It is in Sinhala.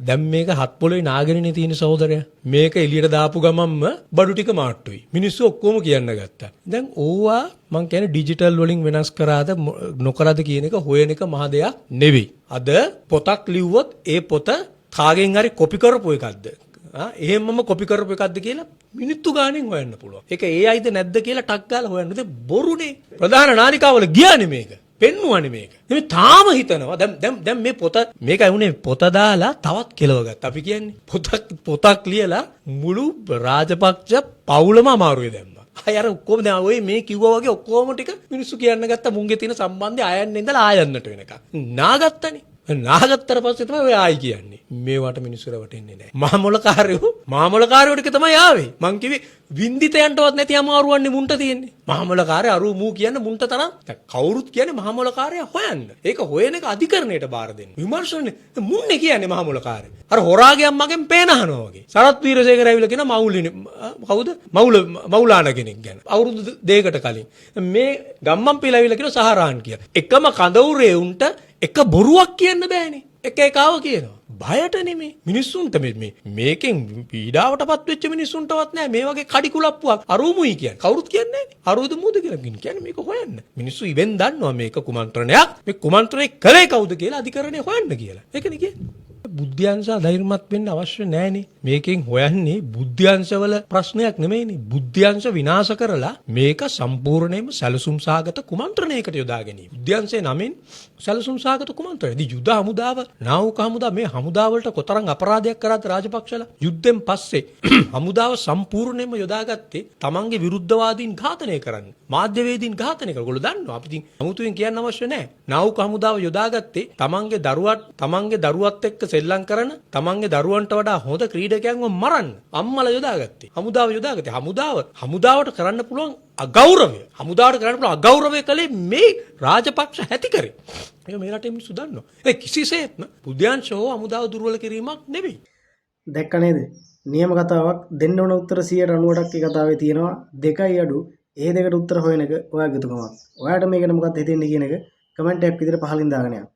දැන් මේක හත් පොළොවේ නාගෙනනේ තියෙන සහෝදරයා. මේක එළියට දාපු ගමන්ම බඩු ටික මාට්ටුයි. මිනිස්සු ඔක්කොම කියන්න ගත්තා. දැන් ඕවා මං කියන්නේ ඩිජිටල් වලින් වෙනස් කරාද නොකරාද කියන එක හොයන එක මහ දෙයක් නෙවෙයි. අද පොතක් ලිව්වොත් ඒ පොත කාගෙන් හරි කොපි කරපු එකක්ද? එහෙමම කොපි කරපු එකක්ද කියලා මිනිත්තු ගාණෙන් හොයන්න පුළුවන්. ඒක AIද නැද්ද කියලා ටක් ගාලා හොයන්න. ඒක බොරුනේ. ප්‍රධාන නාලිකාවල ගියානේ මේක. පෙන්නුවානේ මේක. මේ තාම හිතනවා දැන් මේ පොත මේක ඇහුනේ පොත දාලා තවත් කෙලව ගත්තා. අපි කියන්නේ පොතක් ලියලා මුළු රාජපක්ෂ පවුලම අමාරුවේ දැම්මා. අය අර ඔක්කොම දැන් ඔය මේ කිව්වා වගේ ඔක්කොම ටික මිනිස්සු කියන්න ගත්තා මුංගේ තියෙන සම්බන්ධය ආයන්න ඉඳලා ආයන්නට වෙනකන්. නාගත්තනේ. නාගත්තර පස්සේ තමයි ඔය ආයි කියන්නේ. මේවට මිනිස්සු රවටෙන්නේ නැහැ. මාමලකාරයෝ ටික තමයි ආවේ. මං කිව්වේ වින්දිතයන්ටවත් නැති අමාරුවන්නේ මුන්ට තියෙන්නේ. මහමොලකාරය අරු මූ කියන්නේ මුන්ට තරම්. කවුරුත් කියන්නේ මහමොලකාරය හොයන්න. ඒක හොයන එක අධිකරණයට බාර දෙන්න. විමර්ශනේ මුන්නේ කියන්නේ මහමොලකාරය. අර හොරාගයන් මගෙන් පේන අහනවා වගේ. සරත් වීරසේකර ඇවිල්ලා කියන මවුලිනේ කවුද? මවුලාන කෙනෙක් ගැන. අවුරුදු දෙකකට කලින්. මේ ගම්මන් පිළ ඇවිල්ලා කියන සහරාන් කියලා. එකම කඳවුරේ උන්ට එක බොරුවක් කියන්න බෑනේ. එක එකාව කියනවා. බයට නෙමෙයි. මිනිස්සුන්ට මේකෙන් පීඩාවටපත් වෙච්ච මිනිස්සුන්ටවත් නෑ මේ වගේ කඩි කුලප්පුවක් අරුමුයි කියන්නේ. කවුරුත් කියන්නේ නෑනේ. අරුද මුද කියලා කියන්නේ මේක හොයන්න. මිනිස්සු ඉවෙන් දන්නවා මේක කුමන්ත්‍රණයක්. මේ කුමන්ත්‍රණය කළේ කවුද කියලා අධිකරණය හොයන්න කියලා. ඒකනේ කියන්නේ. බුද්ධ්‍යංශ ධෛර්යමත් වෙන්න අවශ්‍ය නෑනේ. මේකෙන් හොයන්නේ බුද්ධ්‍යංශවල ප්‍රශ්නයක් නෙමෙයිනේ. බුද්ධ්‍යංශ විනාශ කරලා මේක සම්පූර්ණයෙන්ම සැලසුම් සාගත කුමන්ත්‍රණයකට යොදා ගැනීම. බුද්ධ්‍යංශයේ නමින් සැලසුම් සාගත කුමන්ත්‍රණය. ඉතින් යුද හමුදාව, නාවික හමුදාව මේ හමුදාවලට කොතරම් අපරාධයක් කරාද රාජපක්ෂලා? යුද්ධෙන් පස්සේ හමුදාව සම්පූර්ණයෙන්ම යොදාගත්තේ තමන්ගේ විරුද්ධවාදීන් ඝාතනය කරන්න. මාධ්‍යවේදීන් ඝාතනය කරලා. ඔයගොල්ලෝ දන්නවා. අපි ඉතින් අමුතුවෙන් කියන්න අවශ්‍ය නෑ. නාවික හමුදාව යොදාගත්තේ තමන්ගේ දරුවත් එක්ක සෙල්ලම් කරන තමන්ගේ දරුවන්ට වඩා හොඳ ක්‍රීඩකයන්ව මරන්න අම්මලා යොදාගත්තේ. හමුදාව යොදාගත්තේ. හමුදාවට කරන්න පුළුවන් අගෞරවය. හමුදාවට කරන්න පුළුවන් අගෞරවය කලේ මේ රාජපක්ෂ හැතිකරේ. ඒක මේ රටේ මිනිස්සු දන්නවා. ඒ කිසිසේත්ම බුද්ධ්‍යංශ හෝ හමුදාව දුර්වල කිරීමක් නෙවෙයි. දැක්ක නේද? නියම කතාවක් දෙන්න ඕන උත්තර 198ක් ඒ කතාවේ තියෙනවා. දෙකයි අඩු. ඒ දෙකට උත්තර හොයන එක ඔයාගේ යුතුකමක්. ඔයාට මේකට මොකක්ද හිතෙන්නේ කියන එක කමෙන්ට් එකක් විදිහට පහලින් දාගෙන යන්න.